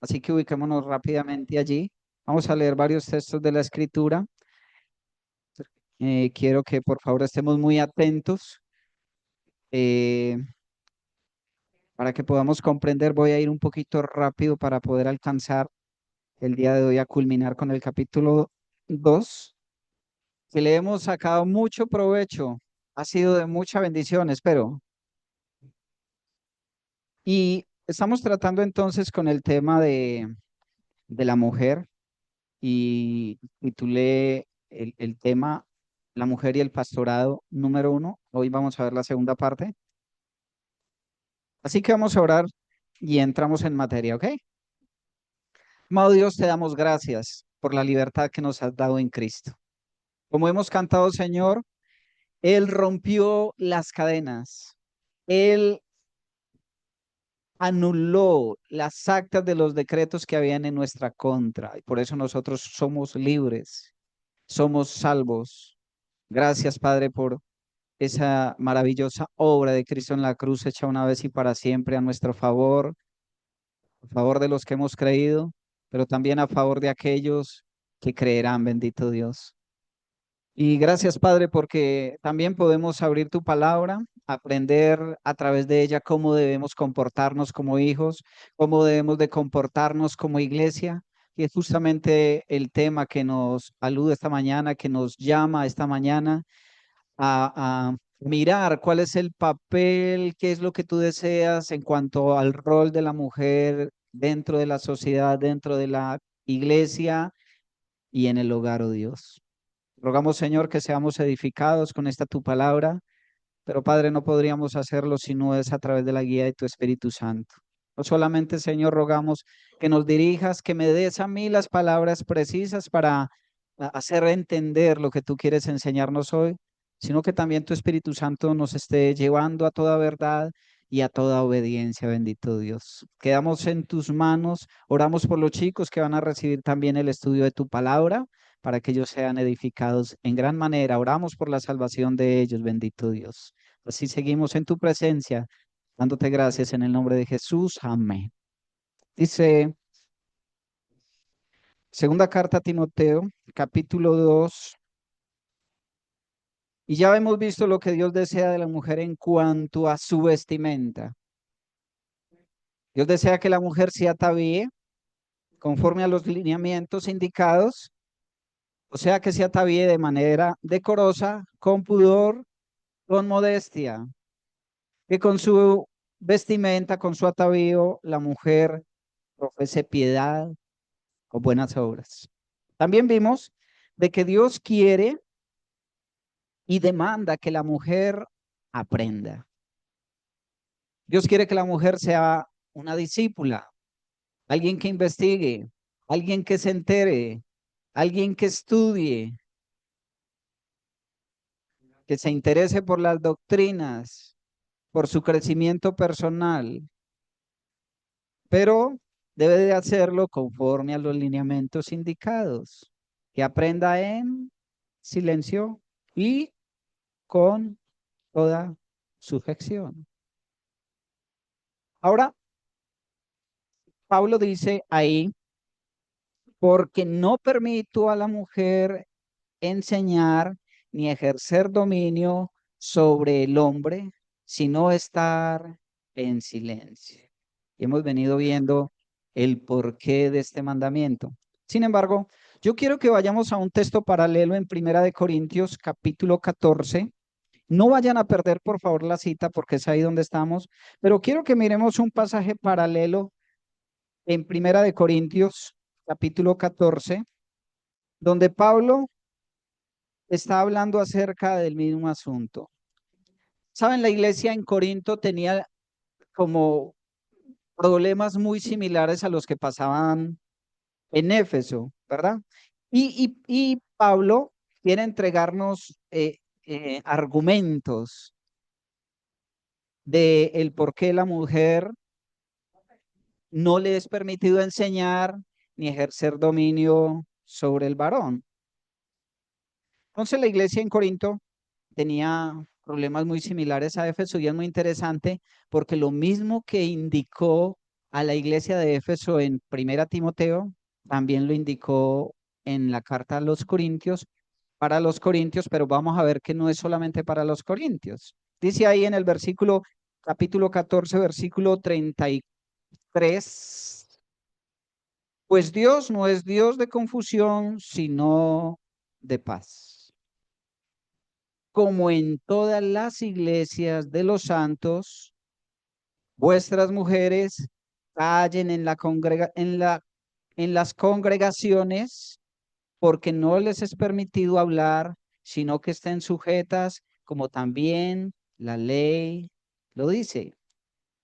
así que ubiquémonos rápidamente allí. Vamos a leer varios textos de la Escritura. Quiero que por favor estemos muy atentos eh, para que podamos comprender. Voy a ir un poquito rápido para poder alcanzar el día de hoy a culminar con el capítulo 2, que le hemos sacado mucho provecho. Ha sido de mucha bendición, espero. Y estamos tratando entonces con el tema de la mujer y titulé el tema La mujer y el pastorado número 1. Hoy vamos a ver la segunda parte. Así que vamos a orar y entramos en materia, ¿ok? Amado Dios, te damos gracias por la libertad que nos has dado en Cristo. Como hemos cantado, Señor, Él rompió las cadenas. Él anuló las actas de los decretos que habían en nuestra contra. Y por eso nosotros somos libres, somos salvos. Gracias, Padre, por esa maravillosa obra de Cristo en la cruz hecha una vez y para siempre a nuestro favor, a favor de los que hemos creído, pero también a favor de aquellos que creerán, bendito Dios. Y gracias, Padre, porque también podemos abrir tu palabra, aprender a través de ella cómo debemos comportarnos como hijos, cómo debemos de comportarnos como iglesia. Y es justamente el tema que nos alude esta mañana, que nos llama esta mañana a mirar cuál es el papel, qué es lo que tú deseas en cuanto al rol de la mujer dentro de la sociedad, dentro de la iglesia y en el hogar, oh Dios. Rogamos, Señor, que seamos edificados con esta tu palabra, pero Padre, no podríamos hacerlo si no es a través de la guía de tu Espíritu Santo. No solamente, Señor, rogamos que nos dirijas, que me des a mí las palabras precisas para hacer entender lo que tú quieres enseñarnos hoy, sino que también tu Espíritu Santo nos esté llevando a toda verdad y a toda obediencia, bendito Dios. Quedamos en tus manos, oramos por los chicos que van a recibir también el estudio de tu palabra para que ellos sean edificados en gran manera. Oramos por la salvación de ellos, bendito Dios. Así seguimos en tu presencia, dándote gracias en el nombre de Jesús. Amén. Dice, segunda carta a Timoteo, capítulo 2. Y ya hemos visto lo que Dios desea de la mujer en cuanto a su vestimenta. Dios desea que la mujer se atavíe conforme a los lineamientos indicados, o sea, que se atavíe de manera decorosa, con pudor, con modestia, que con su vestimenta, con su atavío, la mujer profese piedad o buenas obras. También vimos de que Dios quiere y demanda que la mujer aprenda. Dios quiere que la mujer sea una discípula, alguien que investigue, alguien que se entere, alguien que estudie, que se interese por las doctrinas, por su crecimiento personal, pero debe de hacerlo conforme a los lineamientos indicados, que aprenda en silencio y con toda sujeción. Ahora, Pablo dice ahí, porque no permito a la mujer enseñar ni ejercer dominio sobre el hombre, sino estar en silencio. Y hemos venido viendo el porqué de este mandamiento. Sin embargo, yo quiero que vayamos a un texto paralelo en Primera de Corintios, capítulo 14. No vayan a perder, por favor, la cita porque es ahí donde estamos, pero quiero que miremos un pasaje paralelo en Primera de Corintios, capítulo 14, donde Pablo está hablando acerca del mismo asunto. Saben, la iglesia en Corinto tenía como problemas muy similares a los que pasaban en Éfeso, ¿verdad? Y Pablo quiere entregarnos argumentos de el por qué la mujer no le es permitido enseñar ni ejercer dominio sobre el varón. Entonces la iglesia en Corinto tenía problemas muy similares a Éfeso y es muy interesante porque lo mismo que indicó a la iglesia de Éfeso en Primera Timoteo, también lo indicó en la carta a los Corintios, para los Corintios, pero vamos a ver que no es solamente para los Corintios. Dice ahí en el versículo, capítulo 14, versículo 33, pues Dios no es Dios de confusión, sino de paz. Como en todas las iglesias de los santos, vuestras mujeres callen en en las congregaciones, porque no les es permitido hablar, sino que estén sujetas, como también la ley lo dice.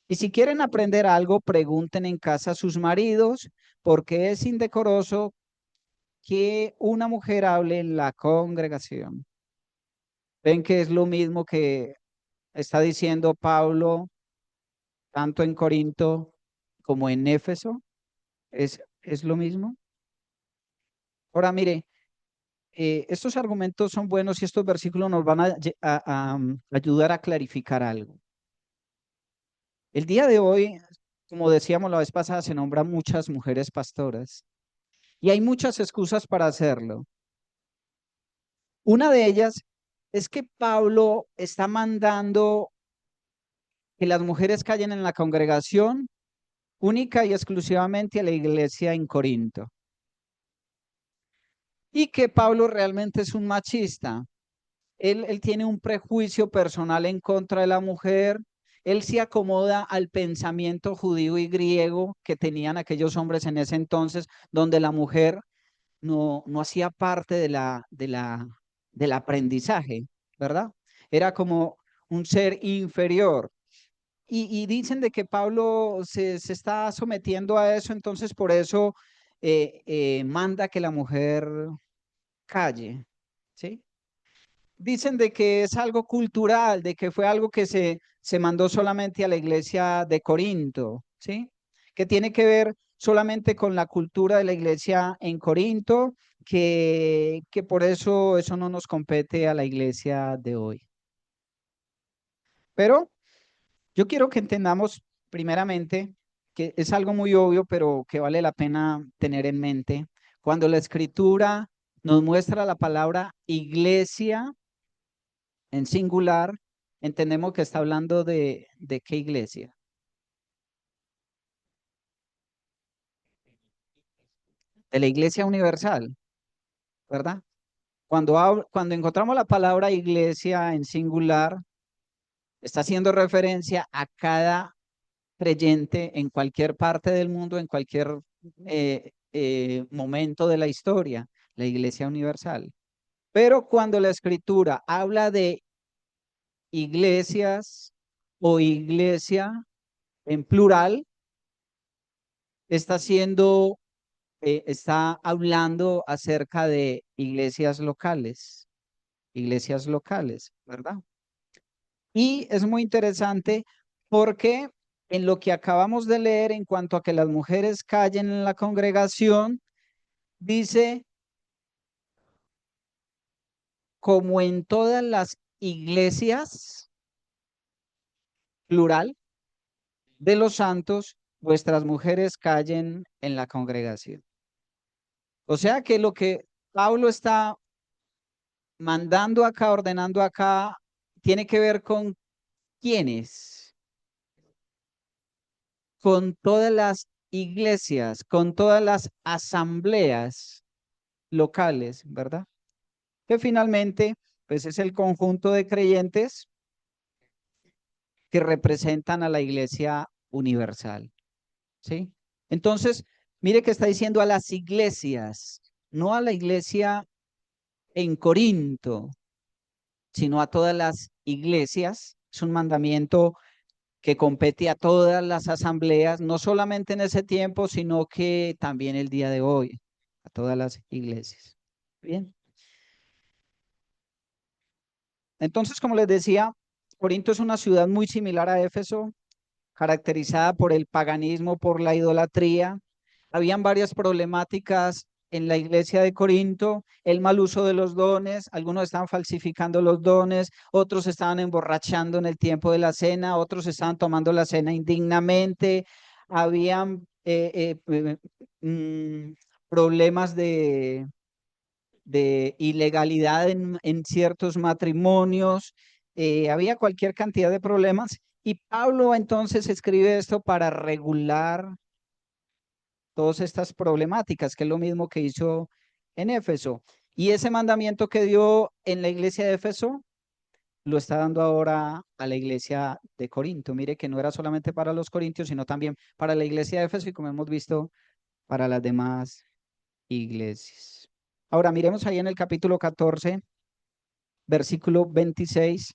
Y si quieren aprender algo, pregunten en casa a sus maridos, porque es indecoroso que una mujer hable en la congregación. Ven que es lo mismo que está diciendo Pablo, tanto en Corinto como en Éfeso. Es lo mismo. Ahora, mire, estos argumentos son buenos y estos versículos nos van a ayudar a clarificar algo. El día de hoy, como decíamos la vez pasada, se nombran muchas mujeres pastoras y hay muchas excusas para hacerlo. Una de ellas es que Pablo está mandando que las mujeres callen en la congregación única y exclusivamente a la iglesia en Corinto. Y que Pablo realmente es un machista. Él tiene un prejuicio personal en contra de la mujer. Él se acomoda al pensamiento judío y griego que tenían aquellos hombres en ese entonces, donde la mujer no hacía parte del aprendizaje, ¿verdad? Era como un ser inferior. Y dicen de que Pablo se está sometiendo a eso, entonces por eso manda que la mujer calle, ¿sí? Dicen de que es algo cultural, de que fue algo que se mandó solamente a la iglesia de Corinto, ¿sí? Que tiene que ver solamente con la cultura de la iglesia en Corinto, que por eso no nos compete a la iglesia de hoy. Pero yo quiero que entendamos primeramente que es algo muy obvio, pero que vale la pena tener en mente. Cuando la escritura nos muestra la palabra iglesia en singular, entendemos que está hablando de qué iglesia, de la iglesia universal, ¿verdad? Cuando encontramos la palabra iglesia en singular, está haciendo referencia a cada creyente en cualquier parte del mundo, en cualquier momento de la historia, la iglesia universal. Pero cuando la escritura habla de iglesias o iglesia en plural, está haciendo está hablando acerca de iglesias locales, ¿verdad? Y es muy interesante porque en lo que acabamos de leer en cuanto a que las mujeres callen en la congregación, dice, como en todas las iglesias, plural, de los santos, vuestras mujeres callen en la congregación. O sea que lo que Pablo está mandando acá, ordenando acá, tiene que ver con quiénes, con todas las iglesias, con todas las asambleas locales, ¿verdad? Que finalmente, pues es el conjunto de creyentes que representan a la iglesia universal, ¿sí? Entonces, mire que está diciendo a las iglesias, no a la iglesia en Corinto, sino a todas las iglesias. Es un mandamiento que compete a todas las asambleas, no solamente en ese tiempo, sino que también el día de hoy, a todas las iglesias. Bien. Entonces, como les decía, Corinto es una ciudad muy similar a Éfeso, caracterizada por el paganismo, por la idolatría. Habían varias problemáticas en la iglesia de Corinto, el mal uso de los dones, algunos estaban falsificando los dones, otros estaban emborrachando en el tiempo de la cena, otros estaban tomando la cena indignamente, habían problemas de ilegalidad en ciertos matrimonios, había cualquier cantidad de problemas. Y Pablo entonces escribe esto para regular todas estas problemáticas, que es lo mismo que hizo en Éfeso. Y ese mandamiento que dio en la iglesia de Éfeso, lo está dando ahora a la iglesia de Corinto. Mire que no era solamente para los corintios, sino también para la iglesia de Éfeso y, como hemos visto, para las demás iglesias. Ahora miremos ahí en el capítulo 14, versículo 26.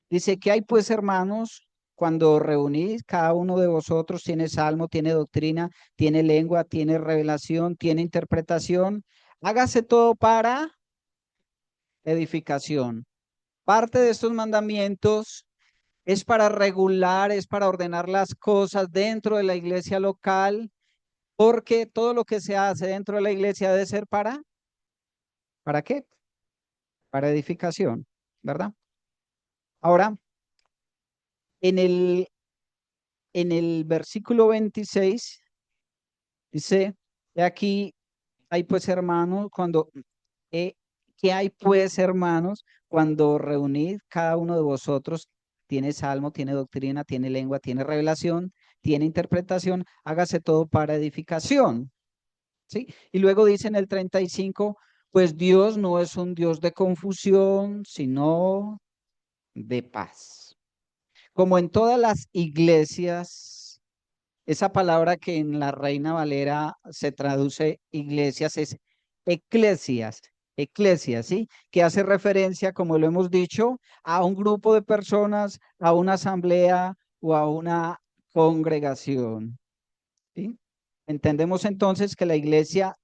Dice: ¿qué hay pues, hermanos? Cuando reunís, cada uno de vosotros tiene salmo, tiene doctrina, tiene lengua, tiene revelación, tiene interpretación. Hágase todo para edificación. Parte de estos mandamientos es para regular, es para ordenar las cosas dentro de la iglesia local, porque todo lo que se hace dentro de la iglesia debe ser ¿para qué? Para edificación, ¿verdad? Ahora, en el versículo 26 dice: "He aquí, hay pues hermanos, eh, ¿qué hay pues hermanos cuando reunid cada uno de vosotros tiene salmo, tiene doctrina, tiene lengua, tiene revelación, tiene interpretación? Hágase todo para edificación". ¿Sí? Y luego dice en el 35: "Pues Dios no es un Dios de confusión, sino de paz". Como en todas las iglesias, esa palabra que en la Reina Valera se traduce iglesias es eclesias, eclesias, ¿sí? Que hace referencia, como lo hemos dicho, a un grupo de personas, a una asamblea o a una congregación, ¿sí? Entendemos entonces que la iglesia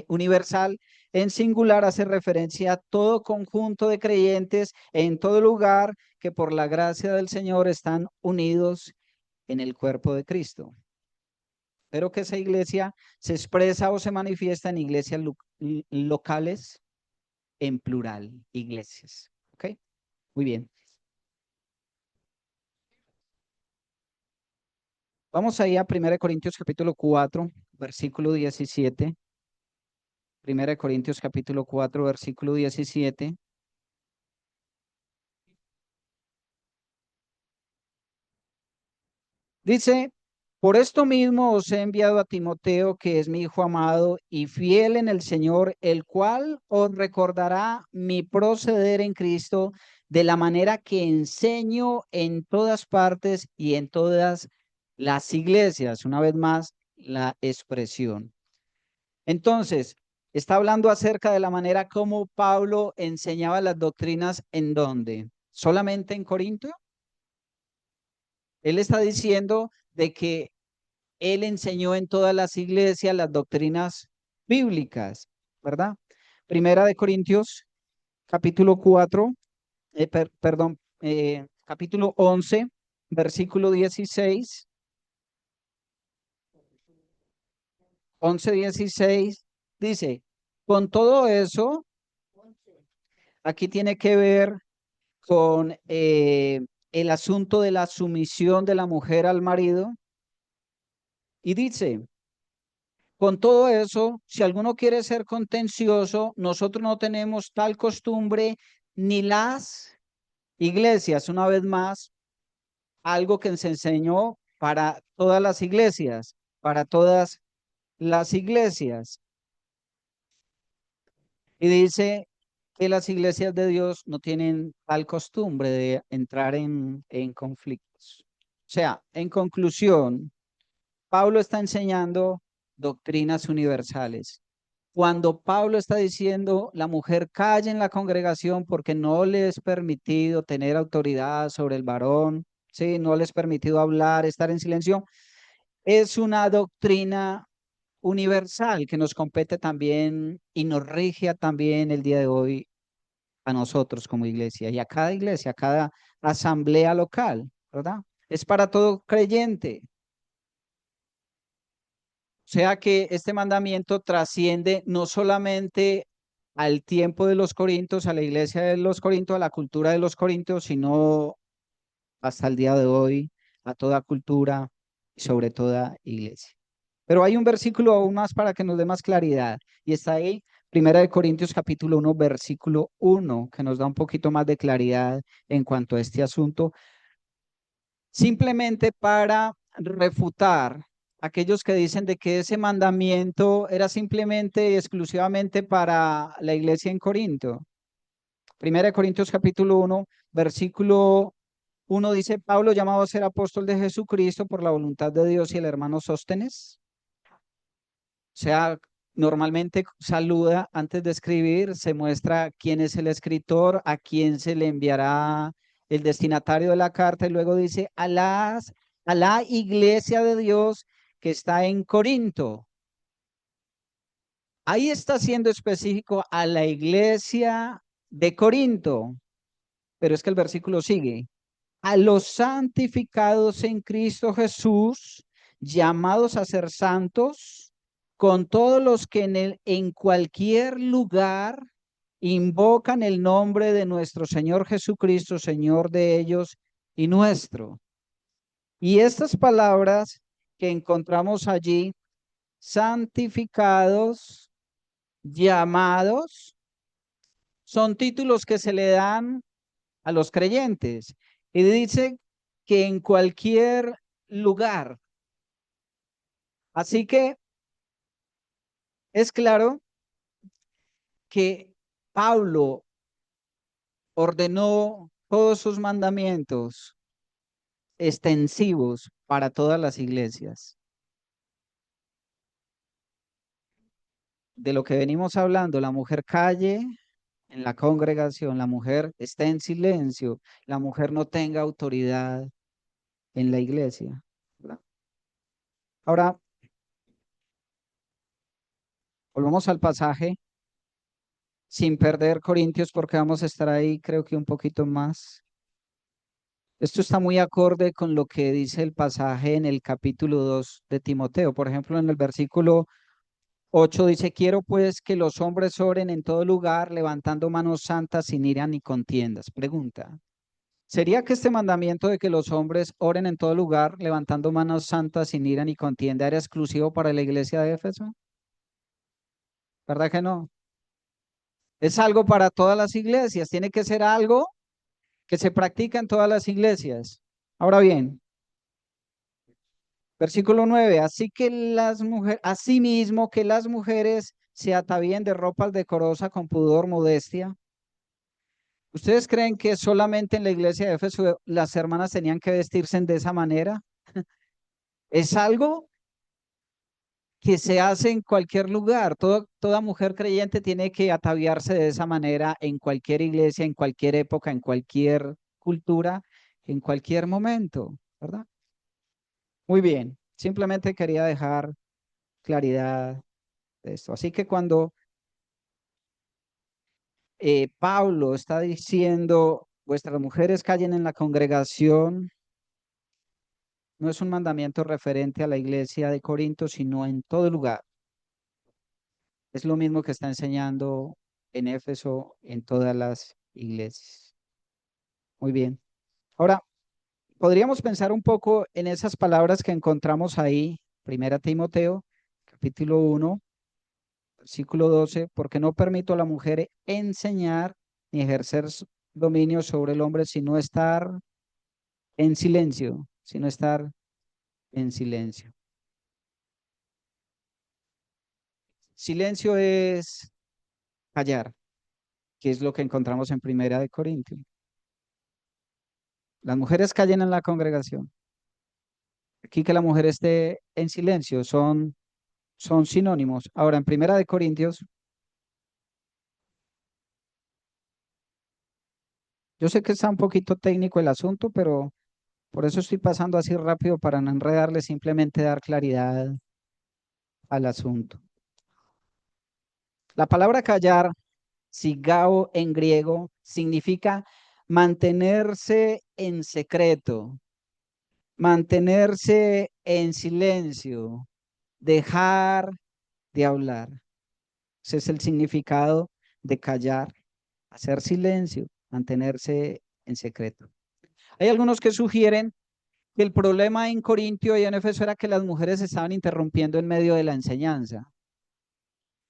universal en singular hace referencia a todo conjunto de creyentes en todo lugar que por la gracia del Señor están unidos en el cuerpo de Cristo. Pero que esa iglesia se expresa o se manifiesta en iglesias locales, en plural, iglesias. ¿Ok? Muy bien. Vamos ahí a 1 Corintios capítulo 4, versículo 17. 1 Corintios capítulo 4, versículo 17. Dice: "Por esto mismo os he enviado a Timoteo, que es mi hijo amado y fiel en el Señor, el cual os recordará mi proceder en Cristo de la manera que enseño en todas partes y en todas las iglesias". Una vez más, la expresión. Entonces, está hablando acerca de la manera como Pablo enseñaba las doctrinas. ¿En dónde? ¿Solamente en Corinto? Él está diciendo de que él enseñó en todas las iglesias las doctrinas bíblicas, ¿verdad? Primera de Corintios, capítulo 4, perdón, capítulo 11, versículo 16, 11:16, dice: "Con todo eso, aquí tiene que ver con el asunto de la sumisión de la mujer al marido, y dice: con todo eso, si alguno quiere ser contencioso, nosotros no tenemos tal costumbre, ni las iglesias". Una vez más, algo que se enseñó para todas las iglesias, para todas las iglesias. Y dice que las iglesias de Dios no tienen tal costumbre de entrar en conflictos. O sea, en conclusión, Pablo está enseñando doctrinas universales. Cuando Pablo está diciendo: la mujer calla en la congregación porque no le es permitido tener autoridad sobre el varón, ¿sí? No le es permitido hablar, estar en silencio, es una doctrina universal que nos compete también y nos rige también el día de hoy a nosotros como iglesia y a cada iglesia, a cada asamblea local, ¿verdad? Es para todo creyente. O sea que este mandamiento trasciende no solamente al tiempo de los corintios, a la iglesia de los corintios, a la cultura de los corintios, sino hasta el día de hoy, a toda cultura y sobre toda iglesia. Pero hay un versículo aún más para que nos dé más claridad, y está ahí, Primera de Corintios capítulo 1, versículo 1, que nos da un poquito más de claridad en cuanto a este asunto, simplemente para refutar aquellos que dicen de que ese mandamiento era simplemente y exclusivamente para la iglesia en Corinto. Primera de Corintios capítulo 1, versículo 1 dice, Pablo llamado a ser apóstol de Jesucristo por la voluntad de Dios y el hermano Sóstenes. O sea, normalmente saluda antes de escribir, se muestra quién es el escritor, a quién se le enviará el destinatario de la carta y luego dice a la iglesia de Dios que está en Corinto. Ahí está siendo específico a la iglesia de Corinto, pero es que el versículo sigue. A los santificados en Cristo Jesús, llamados a ser santos, con todos los que en cualquier lugar invocan el nombre de nuestro Señor Jesucristo, Señor de ellos y nuestro. Y estas palabras que encontramos allí, santificados, llamados, son títulos que se le dan a los creyentes. Y dice que en cualquier lugar. Así que es claro que Pablo ordenó todos sus mandamientos extensivos para todas las iglesias. De lo que venimos hablando, la mujer calle en la congregación, la mujer esté en silencio, la mujer no tenga autoridad en la iglesia. ¿Verdad? Ahora, volvamos al pasaje sin perder Corintios porque vamos a estar ahí creo que un poquito más. Esto está muy acorde con lo que dice el pasaje en el capítulo 2 de Timoteo. Por ejemplo, en el versículo 8 dice, quiero pues que los hombres oren en todo lugar, levantando manos santas sin ira ni contiendas. Pregunta, ¿sería que este mandamiento de que los hombres oren en todo lugar, levantando manos santas sin ira ni contienda, era exclusivo para la iglesia de Éfeso? ¿Verdad que no? Es algo para todas las iglesias, tiene que ser algo que se practica en todas las iglesias. Ahora bien, versículo 9, así que las mujeres, asimismo que las mujeres se atavíen de ropas decorosas con pudor, modestia. ¿Ustedes creen que solamente en la iglesia de Éfeso las hermanas tenían que vestirse de esa manera? Es algo que se hace en cualquier lugar. Toda mujer creyente tiene que ataviarse de esa manera en cualquier iglesia, en cualquier época, en cualquier cultura, en cualquier momento, ¿verdad? Muy bien, simplemente quería dejar claridad de esto. Así que cuando Pablo está diciendo, vuestras mujeres callen en la congregación, no es un mandamiento referente a la iglesia de Corinto, sino en todo lugar. Es lo mismo que está enseñando en Éfeso, en todas las iglesias. Muy bien. Ahora, podríamos pensar un poco en esas palabras que encontramos ahí, Primera Timoteo, capítulo 1, versículo 12, porque no permito a la mujer enseñar ni ejercer dominio sobre el hombre, sino estar en silencio, sino estar en silencio. Silencio es callar, que es lo que encontramos en Primera de Corintios. Las mujeres callen en la congregación. Aquí que la mujer esté en silencio son sinónimos. Ahora, en Primera de Corintios, yo sé que está un poquito técnico el asunto, pero por eso estoy pasando así rápido para no enredarle, simplemente dar claridad al asunto. La palabra callar, sigao en griego, significa mantenerse en secreto, mantenerse en silencio, dejar de hablar. Ese es el significado de callar, hacer silencio, mantenerse en secreto. Hay algunos que sugieren que el problema en Corintio y en Éfeso era que las mujeres estaban interrumpiendo en medio de la enseñanza.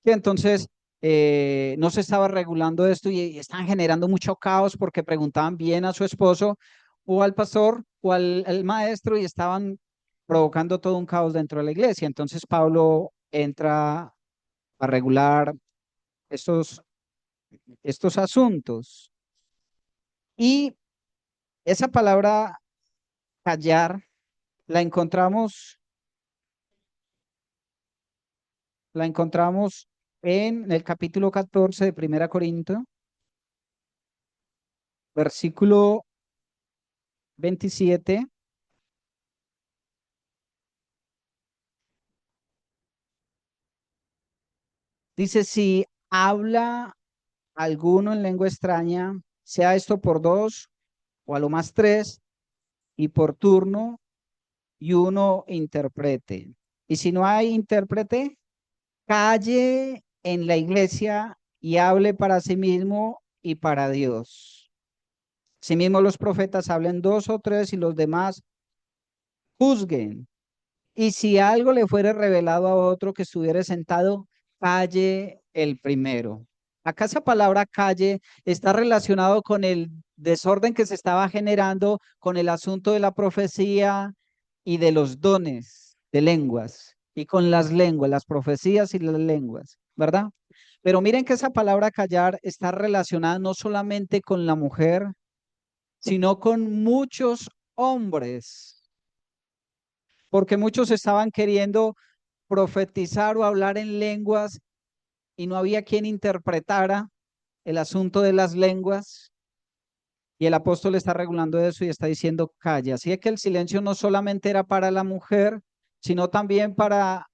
Que entonces no se estaba regulando esto y estaban generando mucho caos porque preguntaban bien a su esposo o al pastor o al maestro y estaban provocando todo un caos dentro de la iglesia. Entonces Pablo entra a regular estos, estos asuntos. Y esa palabra callar la encontramos, la encontramos en el capítulo 14 de Primera Corinto, versículo 27. Dice, si habla alguno en lengua extraña, sea esto por dos o a lo más tres, y por turno, y uno interprete. Y si no hay intérprete, calle en la iglesia y hable para sí mismo y para Dios. Asimismo, los profetas hablen dos o tres y los demás juzguen. Y si algo le fuere revelado a otro que estuviera sentado, calle el primero. Acá esa palabra calle está relacionado con el desorden que se estaba generando con el asunto de la profecía y de los dones de lenguas y con las lenguas, las profecías y las lenguas, ¿verdad? Pero miren que esa palabra callar está relacionada no solamente con la mujer, sino con muchos hombres, porque muchos estaban queriendo profetizar o hablar en lenguas y no había quien interpretara el asunto de las lenguas. Y el apóstol está regulando eso y está diciendo calla. Así es que el silencio no solamente era para la mujer, sino también para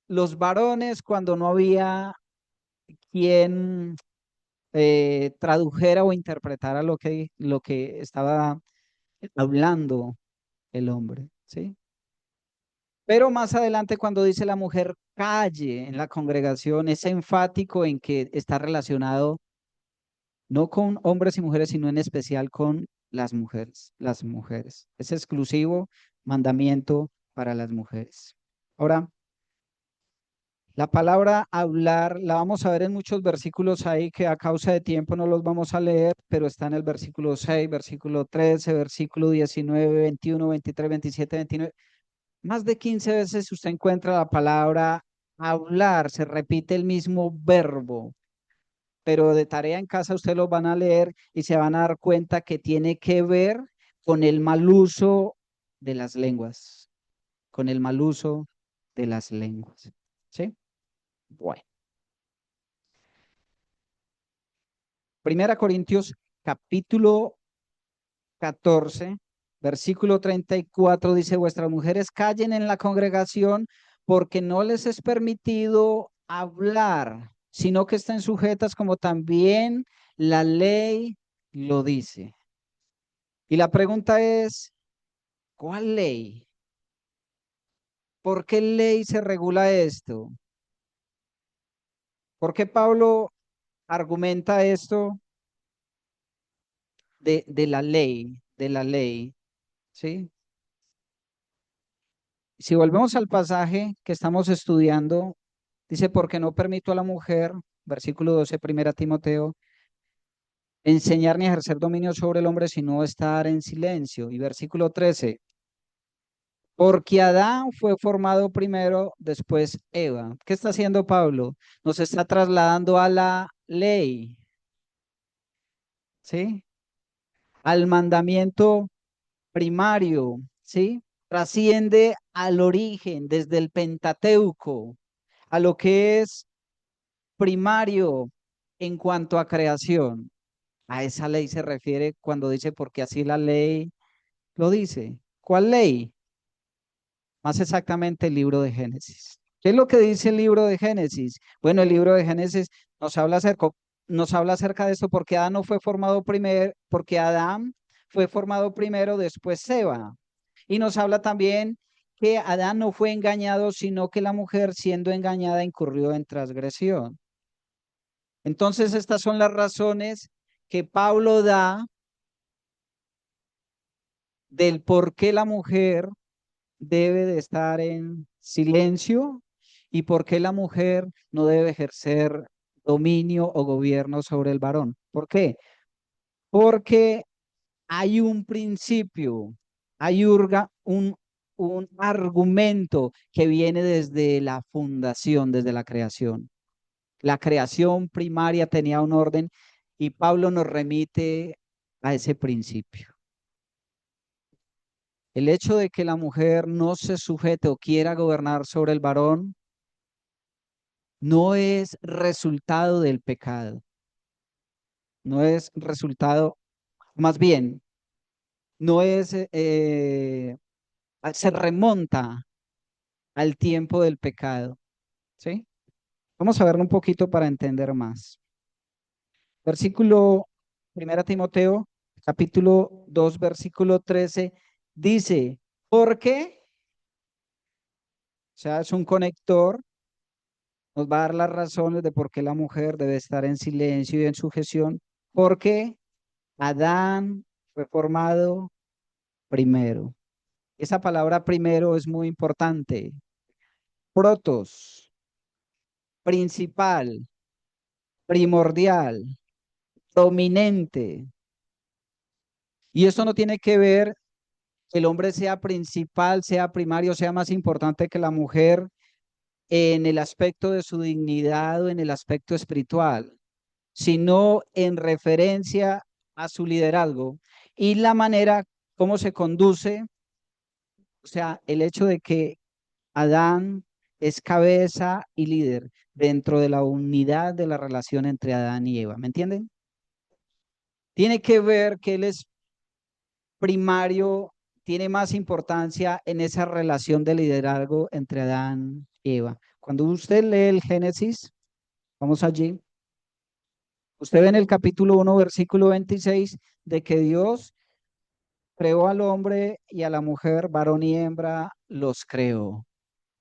los varones cuando no había quien tradujera o interpretara lo que estaba hablando el hombre, ¿sí? Pero más adelante cuando dice la mujer calle en la congregación, es enfático en que está relacionado no con hombres y mujeres, sino en especial con las mujeres, las mujeres. Es exclusivo mandamiento para las mujeres. Ahora, la palabra hablar la vamos a ver en muchos versículos ahí que a causa de tiempo no los vamos a leer, pero está en el versículo 6, versículo 13, versículo 19, 21, 23, 27, 29. Más de 15 veces usted encuentra la palabra hablar, se repite el mismo verbo, pero de tarea en casa usted lo van a leer y se van a dar cuenta que tiene que ver con el mal uso de las lenguas, con el mal uso de las lenguas. ¿Sí? Bueno, Primera Corintios capítulo 14, versículo 34 dice, vuestras mujeres callen en la congregación porque no les es permitido hablar, sino que estén sujetas como también la ley lo dice. Y la pregunta es, ¿cuál ley? ¿Por qué ley se regula esto? ¿Por qué Pablo argumenta esto de la ley, de la ley? ¿Sí? Si volvemos al pasaje que estamos estudiando, dice, porque no permito a la mujer, versículo 12, primera Timoteo, enseñar ni ejercer dominio sobre el hombre, sino estar en silencio. Y versículo 13, porque Adán fue formado primero, después Eva. ¿Qué está haciendo Pablo? Nos está trasladando a la ley, ¿sí? Al mandamiento primario, ¿sí? Trasciende al origen, desde el Pentateuco, a lo que es primario en cuanto a creación. A esa ley se refiere cuando dice, porque así la ley lo dice. ¿Cuál ley? Más exactamente el libro de Génesis. ¿Qué es lo que dice el libro de Génesis? Bueno, el libro de Génesis nos habla acerca de esto porque Adán no fue formado primero, porque Adán fue formado primero, después Eva. Y nos habla también que Adán no fue engañado, sino que la mujer siendo engañada incurrió en transgresión. Entonces, estas son las razones que Pablo da del por qué la mujer debe de estar en silencio y por qué la mujer no debe ejercer dominio o gobierno sobre el varón. ¿Por qué? Porque hay un principio, hay un argumento que viene desde la fundación, desde la creación. La creación primaria tenía un orden y Pablo nos remite a ese principio. El hecho de que la mujer no se sujete o quiera gobernar sobre el varón no es resultado del pecado, no es resultado, más bien, no es, se remonta al tiempo del pecado, ¿sí? Vamos a verlo un poquito para entender más. Versículo 1 Timoteo, capítulo 2 versículo 13 dice, ¿por qué? O sea, es un conector, nos va a dar las razones de por qué la mujer debe estar en silencio y en sujeción, porque Adán fue formado primero. Esa palabra primero es muy importante. Protos, principal, primordial, prominente. Y esto no tiene que ver que el hombre sea principal, sea primario, sea más importante que la mujer en el aspecto de su dignidad o en el aspecto espiritual, sino en referencia a su liderazgo y la manera como se conduce, o sea, el hecho de que Adán es cabeza y líder dentro de la unidad de la relación entre Adán y Eva, ¿me entienden? Tiene que ver que él es primario, tiene más importancia en esa relación de liderazgo entre Adán y Eva. Cuando usted lee el Génesis, vamos allí, usted ve en el capítulo 1, versículo 26, de que Dios creó al hombre y a la mujer, varón y hembra, los creó,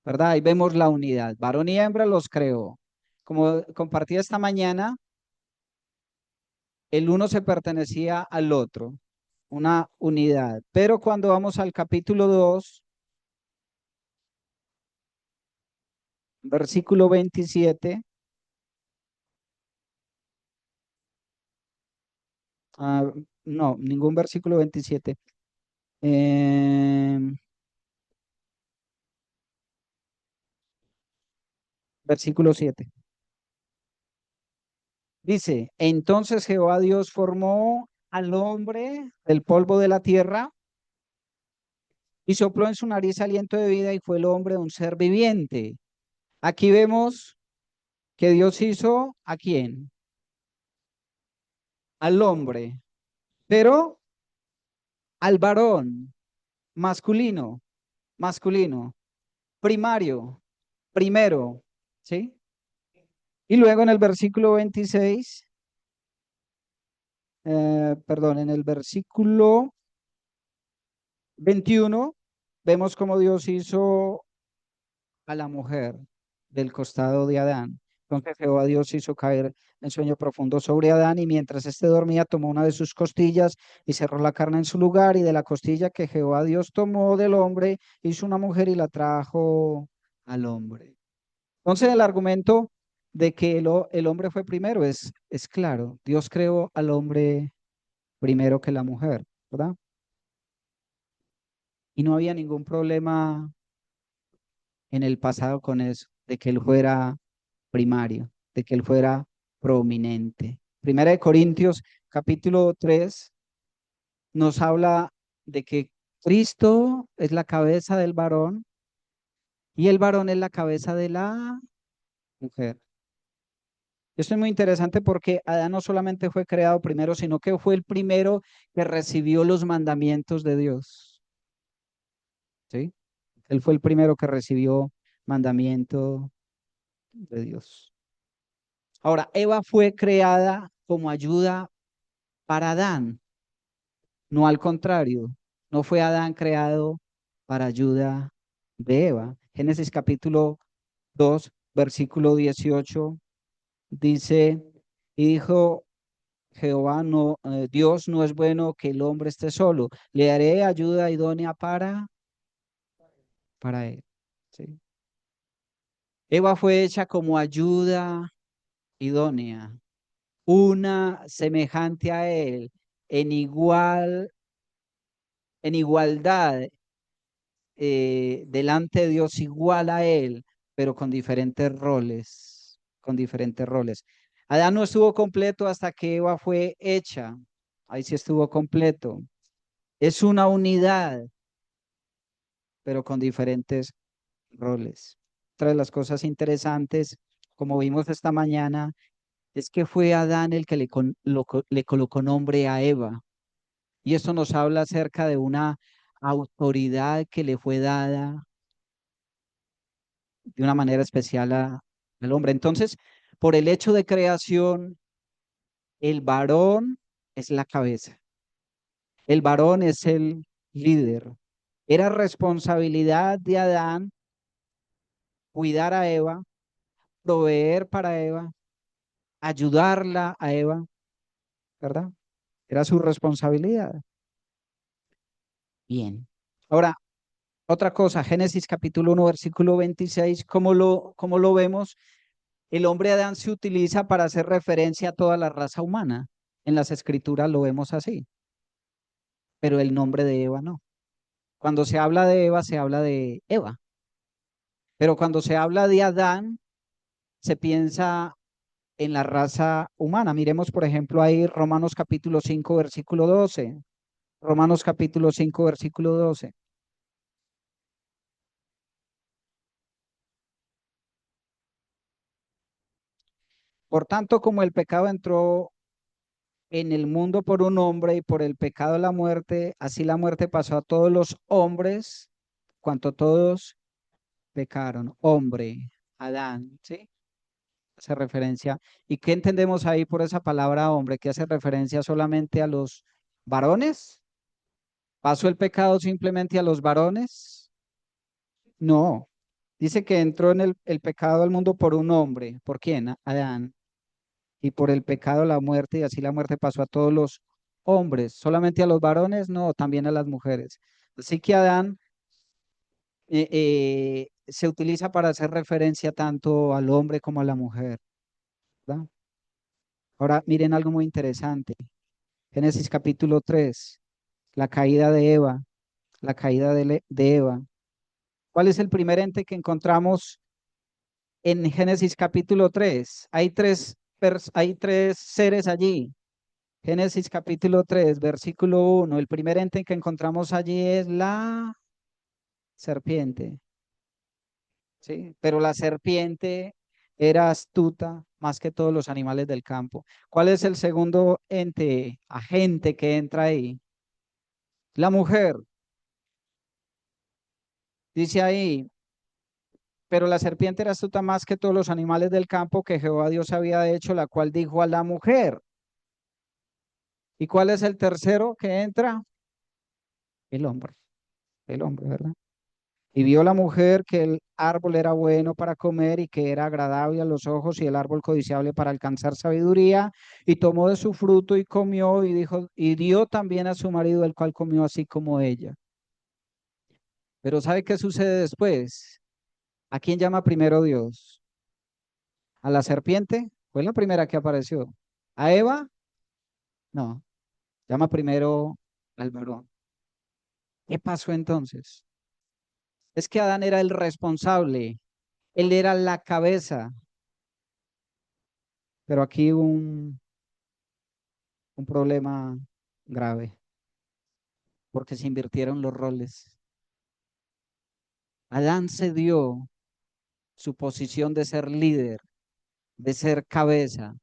¿verdad? Ahí vemos la unidad, varón y hembra los creó. Como compartí esta mañana, el uno se pertenecía al otro, una unidad. Pero cuando vamos al capítulo 2, versículo 27, ah, no, ningún versículo 27, em, versículo 7. Dice, entonces Jehová Dios formó al hombre del polvo de la tierra y sopló en su nariz aliento de vida y fue el hombre un ser viviente. Aquí vemos que Dios hizo ¿a quién? Al hombre, pero al varón, masculino, masculino, primario, primero, ¿sí? Y luego en el versículo 26, perdón, en el versículo 21, vemos cómo Dios hizo a la mujer del costado de Adán. Entonces Jehová Dios hizo caer en sueño profundo sobre Adán y mientras éste dormía tomó una de sus costillas y cerró la carne en su lugar y de la costilla que Jehová Dios tomó del hombre hizo una mujer y la trajo al hombre. Entonces el argumento de que el hombre fue primero es claro. Dios creó al hombre primero que la mujer, ¿verdad? Y no había ningún problema en el pasado con eso, de que él fuera primario, de que él fuera prominente. Primera de Corintios, capítulo 3, nos habla de que Cristo es la cabeza del varón y el varón es la cabeza de la mujer. Esto es muy interesante porque Adán no solamente fue creado primero, sino que fue el primero que recibió los mandamientos de Dios. ¿Sí? Él fue el primero que recibió mandamiento de Dios. Ahora, Eva fue creada como ayuda para Adán, no al contrario. No fue Adán creado para ayuda de Eva. Génesis capítulo 2, versículo 18 dice, y dijo Jehová no, Dios no es bueno que el hombre esté solo. Le haré ayuda idónea para él. ¿Sí? Eva fue hecha como ayuda idónea, una semejante a él, en en igualdad, delante de Dios, igual a él, pero con diferentes roles, con diferentes roles. Adán no estuvo completo hasta que Eva fue hecha. Ahí sí estuvo completo. Es una unidad, pero con diferentes roles. Otra de las cosas interesantes, como vimos esta mañana, es que fue Adán el que le colocó nombre a Eva. Y esto nos habla acerca de una autoridad que le fue dada de una manera especial al hombre. Entonces, por el hecho de creación, el varón es la cabeza. El varón es el líder. Era responsabilidad de Adán cuidar a Eva, proveer para Eva, ayudarla a Eva, ¿verdad? Era su responsabilidad. Bien. Ahora, otra cosa, Génesis capítulo 1, versículo 26, cómo lo vemos? El hombre Adán se utiliza para hacer referencia a toda la raza humana. En las escrituras lo vemos así, pero el nombre de Eva no. Cuando se habla de Eva, se habla de Eva, pero cuando se habla de Adán, se piensa en la raza humana. Miremos, por ejemplo, ahí Romanos capítulo 5 versículo 12. Romanos capítulo 5 versículo 12. Por tanto, como el pecado entró en el mundo por un hombre y por el pecado la muerte, así la muerte pasó a todos los hombres, cuanto todos pecaron. Hombre, Adán, ¿sí? Hace referencia. ¿Y qué entendemos ahí por esa palabra hombre? ¿Que hace referencia solamente a los varones? ¿Pasó el pecado simplemente a los varones? No. Dice que entró en el pecado al mundo por un hombre. ¿Por quién? Adán. Y por el pecado la muerte, y así la muerte pasó a todos los hombres. ¿Solamente a los varones? No, también a las mujeres. Así que Adán se utiliza para hacer referencia tanto al hombre como a la mujer, ¿verdad? Ahora miren algo muy interesante. Génesis capítulo 3, la caída de Eva, la caída de Eva. ¿Cuál es el primer ente que encontramos en Génesis capítulo 3? Hay tres seres allí. Génesis capítulo 3 versículo 1. El primer ente que encontramos allí es la serpiente, ¿sí? Pero la serpiente era astuta más que todos los animales del campo. ¿Cuál es el segundo ente, agente que entra ahí? La mujer. Dice ahí, pero la serpiente era astuta más que todos los animales del campo que Jehová Dios había hecho, la cual dijo a la mujer. ¿Y cuál es el tercero que entra? El el hombre, ¿verdad? Y vio la mujer que el árbol era bueno para comer y que era agradable a los ojos y el árbol codiciable para alcanzar sabiduría, y tomó de su fruto y comió y dijo, y dio también a su marido, el cual comió así como ella. Pero ¿sabe qué sucede después? ¿A quién llama primero Dios? ¿A la serpiente? Fue la primera que apareció. ¿A Eva? No, llama primero al varón. ¿Qué pasó entonces? Es que Adán era el responsable, él era la cabeza, pero aquí hubo un problema grave, porque se invirtieron los roles. Adán cedió su posición de ser líder, de ser cabeza,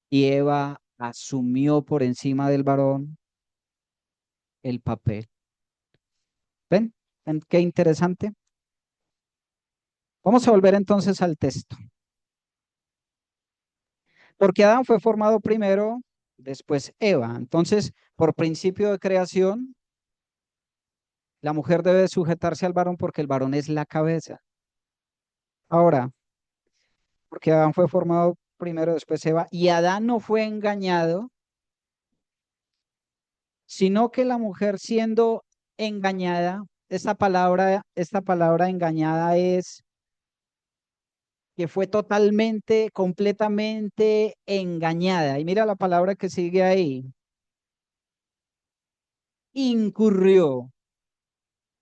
y Eva asumió por encima del varón el papel. ¿Ven? ¿Ven qué interesante? Vamos a volver entonces al texto. Porque Adán fue formado primero, después Eva. Entonces, por principio de creación, la mujer debe sujetarse al varón porque el varón es la cabeza. Ahora, porque Adán fue formado primero, después Eva, y Adán no fue engañado, sino que la mujer siendo engañada, esta palabra engañada es que fue totalmente, completamente engañada. Y mira la palabra que sigue ahí, incurrió,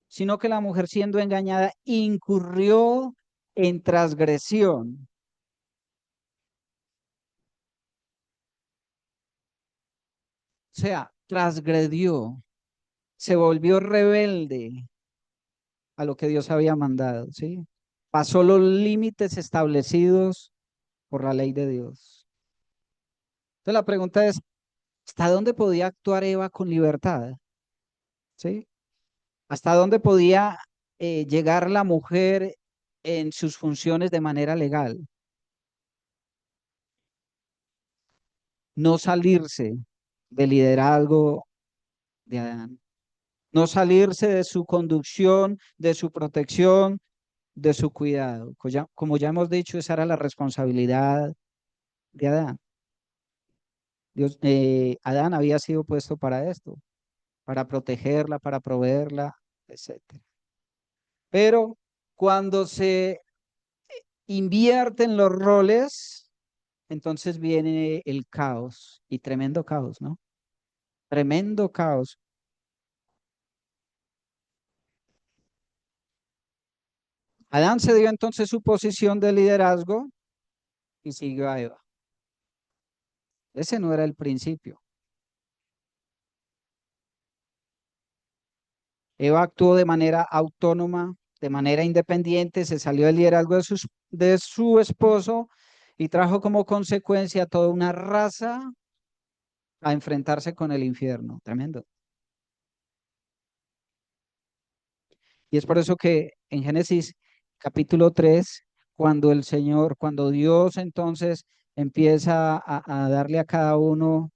sino que la mujer siendo engañada incurrió en transgresión, o sea, transgredió, se volvió rebelde a lo que Dios había mandado, ¿sí? Pasó los límites establecidos por la ley de Dios. Entonces la pregunta es, ¿hasta dónde podía actuar Eva con libertad? ¿Sí? ¿Hasta dónde podía llegar la mujer en sus funciones de manera legal? No salirse del liderazgo de Adán, no salirse de su conducción, de su protección, de su cuidado. Como ya hemos dicho, esa era la responsabilidad de Adán. Adán había sido puesto para esto, para protegerla, para proveerla, etcétera. Pero cuando se invierten los roles, entonces viene el caos y tremendo caos, ¿no? Tremendo caos. Adán se dio entonces su posición de liderazgo y siguió a Eva. Ese no era el principio. Eva actuó de manera autónoma, de manera independiente, se salió del liderazgo de su esposo y trajo como consecuencia toda una raza a enfrentarse con el infierno. Tremendo. Y es por eso que en Génesis capítulo 3, cuando Dios entonces empieza a darle a cada uno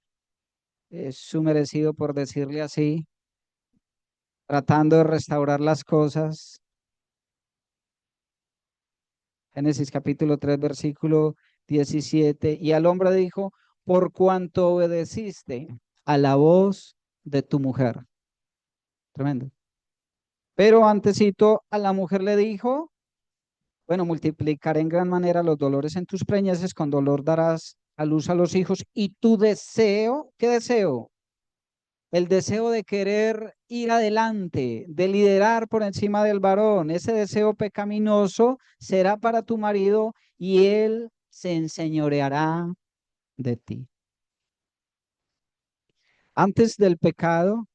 su merecido, por decirle así, tratando de restaurar las cosas. Génesis capítulo 3 versículo 17. Y al hombre dijo, por cuanto obedeciste a la voz de tu mujer. Tremendo. Pero antesito a la mujer le dijo, bueno, multiplicaré en gran manera los dolores en tus preñeces, con dolor darás a luz a los hijos, y tu deseo, ¿qué deseo? El deseo de querer ir adelante, de liderar por encima del varón, ese deseo pecaminoso será para tu marido y él se enseñoreará de ti. Antes del pecado,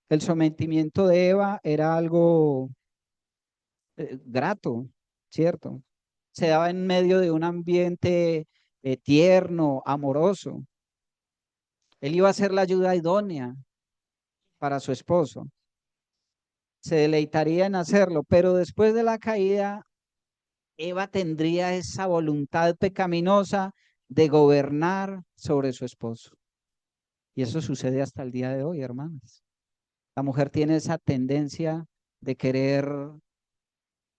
el sometimiento de Eva era algo grato, ¿cierto? Se daba en medio de un ambiente tierno, amoroso. Él iba a ser la ayuda idónea para su esposo. Se deleitaría en hacerlo, pero después de la caída, Eva tendría esa voluntad pecaminosa de gobernar sobre su esposo. Y eso sucede hasta el día de hoy, hermanos. La mujer tiene esa tendencia de querer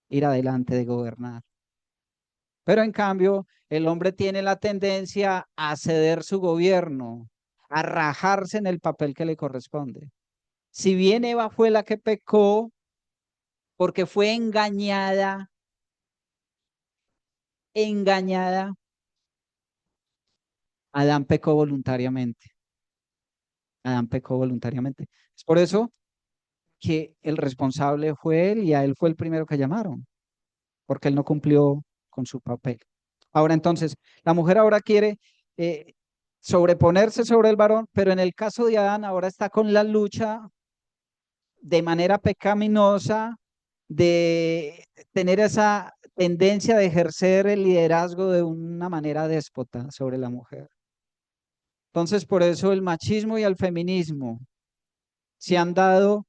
ir adelante, de gobernar. Pero en cambio, el hombre tiene la tendencia a ceder su gobierno, a rajarse en el papel que le corresponde. Si bien Eva fue la que pecó porque fue engañada, Adán pecó voluntariamente. Adán pecó voluntariamente. Es por eso que el responsable fue él y a él fue el primero que llamaron, porque él no cumplió con su papel. Ahora entonces, la mujer ahora quiere eh, sobreponerse sobre el varón, pero en el caso de Adán ahora está con la lucha de manera pecaminosa de tener esa tendencia de ejercer el liderazgo de una manera déspota sobre la mujer. Entonces, por eso el machismo y el feminismo se han dado,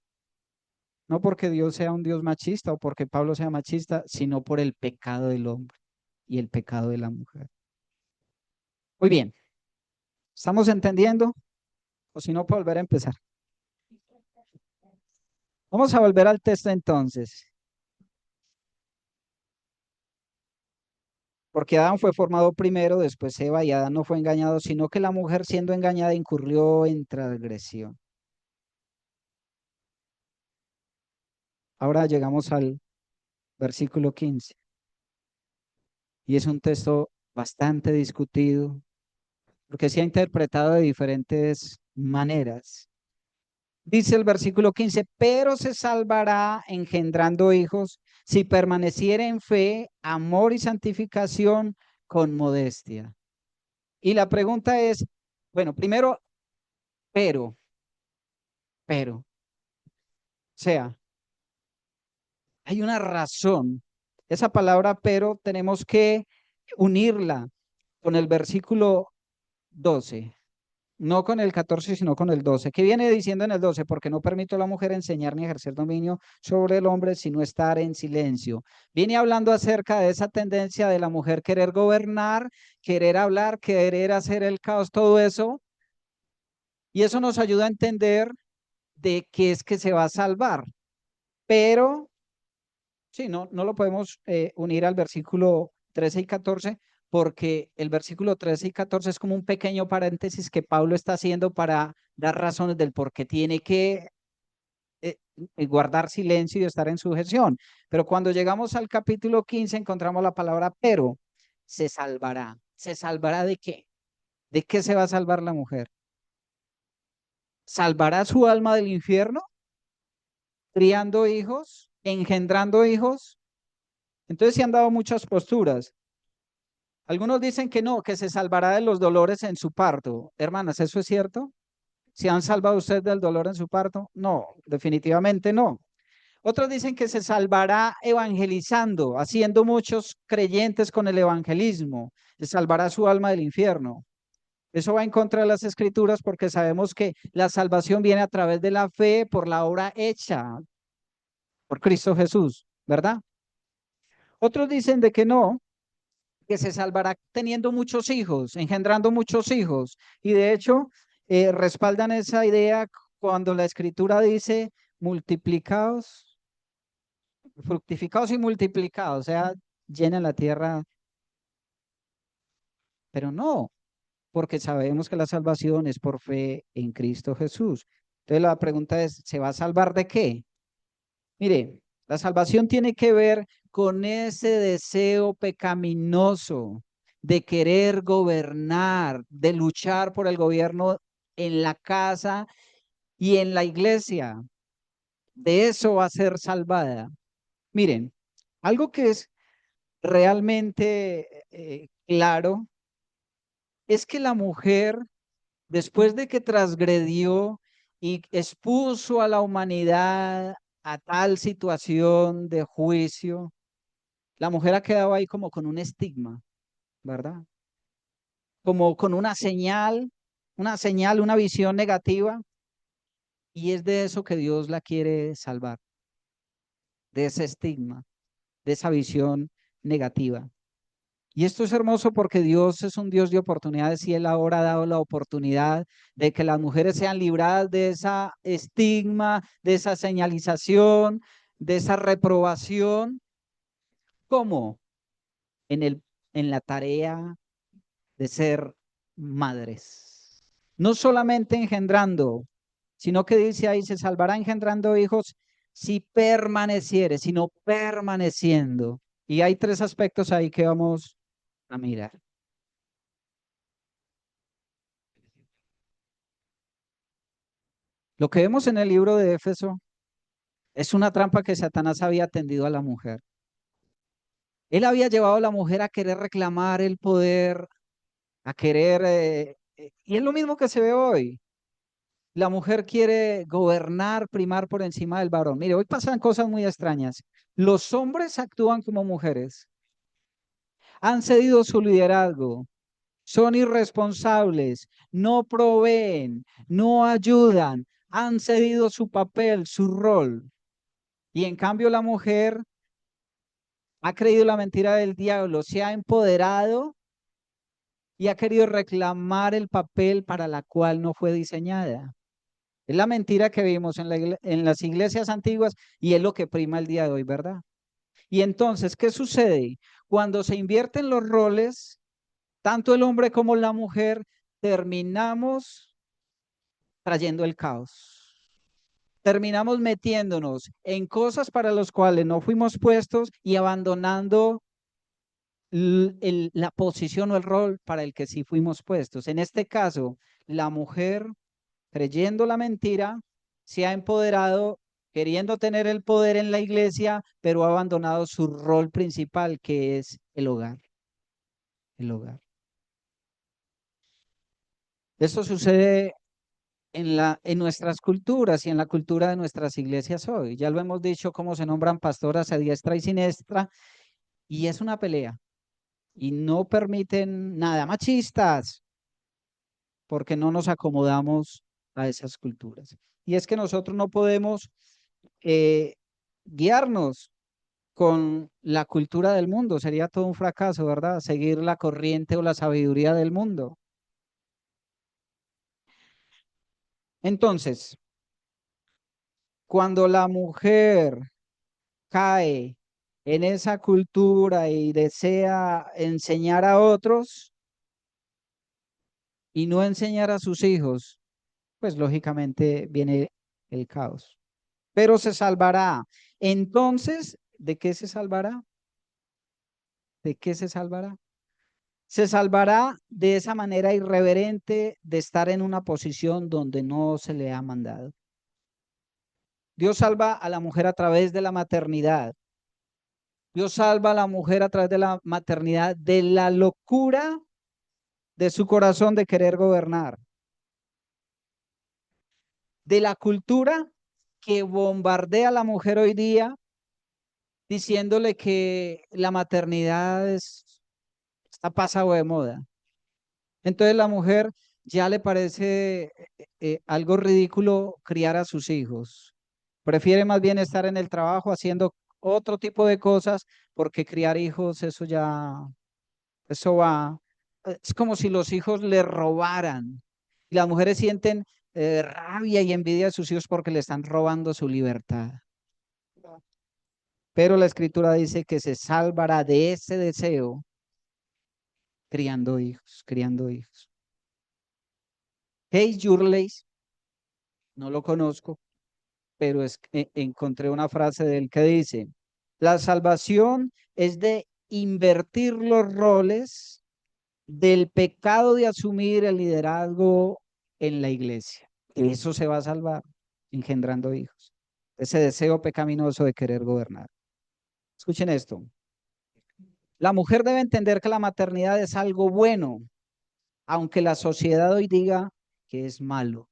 no porque Dios sea un Dios machista o porque Pablo sea machista, sino por el pecado del hombre y el pecado de la mujer. Muy bien, ¿estamos entendiendo? O si no, para volver a empezar. Vamos a volver al texto entonces, porque Adán fue formado primero, después Eva, y Adán no fue engañado, sino que la mujer siendo engañada incurrió en transgresión. Ahora llegamos al versículo 15 y es un texto bastante discutido porque se ha interpretado de diferentes maneras. Dice el versículo 15, pero se salvará engendrando hijos si permaneciere en fe, amor y santificación con modestia. Y la pregunta es, bueno, primero, pero, o sea, hay una razón. Esa palabra pero tenemos que unirla con el versículo 12. No con el 14, sino con el 12. ¿Qué viene diciendo en el 12? Porque no permito a la mujer enseñar ni ejercer dominio sobre el hombre, sino estar en silencio. Viene hablando acerca de esa tendencia de la mujer querer gobernar, querer hablar, querer hacer el caos, todo eso. Y eso nos ayuda a entender de qué es que se va a salvar. Pero, sí, no lo podemos unir al versículo 13 y 14 porque el versículo 13 y 14 es como un pequeño paréntesis que Pablo está haciendo para dar razones del por qué tiene que guardar silencio y estar en sujeción. Pero cuando llegamos al capítulo 15 encontramos la palabra pero, se salvará. ¿Se salvará de qué? ¿De qué se va a salvar la mujer? ¿Salvará su alma del infierno? ¿Criando hijos? ¿Engendrando hijos? Entonces se han dado muchas posturas. Algunos dicen que no, que se salvará de los dolores en su parto. Hermanas, ¿eso es cierto? ¿Se han salvado usted del dolor en su parto? No, definitivamente no. Otros dicen que se salvará evangelizando, haciendo muchos creyentes con el evangelismo. Se salvará su alma del infierno. Eso va en contra de las escrituras porque sabemos que la salvación viene a través de la fe por la obra hecha por Cristo Jesús, ¿verdad? Otros dicen de que no, que se salvará teniendo muchos hijos, engendrando muchos hijos. Y de hecho, respaldan esa idea cuando la escritura dice multiplicados, fructificados y multiplicados, o sea, llena la tierra, pero no, porque sabemos que la salvación es por fe en Cristo Jesús. Entonces la pregunta es, ¿se va a salvar de qué? Mire, la salvación tiene que ver con ese deseo pecaminoso de querer gobernar, de luchar por el gobierno en la casa y en la iglesia. De eso va a ser salvada. Miren, algo que es realmente claro es que la mujer, después de que transgredió y expuso a la humanidad a tal situación de juicio, la mujer ha quedado ahí como con un estigma, ¿verdad? Como con una visión negativa, y es de eso que Dios la quiere salvar, de ese estigma, de esa visión negativa. Y esto es hermoso porque Dios es un Dios de oportunidades y Él ahora ha dado la oportunidad de que las mujeres sean libradas de esa estigma, de esa señalización, de esa reprobación. ¿Cómo? En en la tarea de ser madres. No solamente engendrando, sino que dice ahí, se salvará engendrando hijos si permaneciere, sino permaneciendo. Y hay tres aspectos ahí que vamos a mirar. Lo que vemos en el libro de Éfeso es una trampa que Satanás había tendido a la mujer. Él había llevado a la mujer a querer reclamar el poder, a querer, y es lo mismo que se ve hoy. La mujer quiere gobernar, primar por encima del varón. Mire, hoy pasan cosas muy extrañas. Los hombres actúan como mujeres, han cedido su liderazgo, son irresponsables, no proveen, no ayudan, han cedido su papel, su rol. Y en cambio la mujer ha creído la mentira del diablo, se ha empoderado y ha querido reclamar el papel para la cual no fue diseñada. Es la mentira que vimos en en las iglesias antiguas y es lo que prima el día de hoy, ¿verdad? Y entonces, ¿qué sucede? Cuando se invierten los roles, tanto el hombre como la mujer, terminamos trayendo el caos. terminamos metiéndonos en cosas para las cuales no fuimos puestos y abandonando la posición o el rol para el que sí fuimos puestos. En este caso, la mujer, creyendo la mentira, se ha empoderado, queriendo tener el poder en la iglesia, pero ha abandonado su rol principal, que es el hogar. El hogar. Esto sucede en nuestras culturas y en la cultura de nuestras iglesias hoy. Ya lo hemos dicho, cómo se nombran pastoras a diestra y siniestra, y es una pelea. Y no permiten nada machistas, porque no nos acomodamos a esas culturas. Y es que nosotros no podemos eh, guiarnos con la cultura del mundo, sería todo un fracaso, ¿verdad? Seguir la corriente o la sabiduría del mundo. Entonces, cuando la mujer cae en esa cultura y desea enseñar a otros y no enseñar a sus hijos, pues lógicamente viene el caos. Pero se salvará. Entonces, ¿de qué se salvará? ¿De qué se salvará? Se salvará de esa manera irreverente de estar en una posición donde no se le ha mandado. Dios salva a la mujer a través de la maternidad. Dios salva a la mujer a través de la maternidad de la locura de su corazón de querer gobernar, de la cultura que bombardea a la mujer hoy día diciéndole que la maternidad está pasado de moda. Entonces la mujer ya le parece algo ridículo criar a sus hijos. Prefiere más bien estar en el trabajo haciendo otro tipo de cosas porque criar hijos, eso va, es como si los hijos le robaran. Y las mujeres sienten rabia y envidia de sus hijos porque le están robando su libertad. Pero la escritura dice que se salvará de ese deseo criando hijos, criando hijos. Hey, Jurley, no lo conozco, pero encontré una frase de él que dice, la salvación es de invertir los roles del pecado de asumir el liderazgo en la iglesia. Eso se va a salvar engendrando hijos. Ese deseo pecaminoso de querer gobernar. Escuchen esto. La mujer debe entender que la maternidad es algo bueno, aunque la sociedad hoy diga que es malo.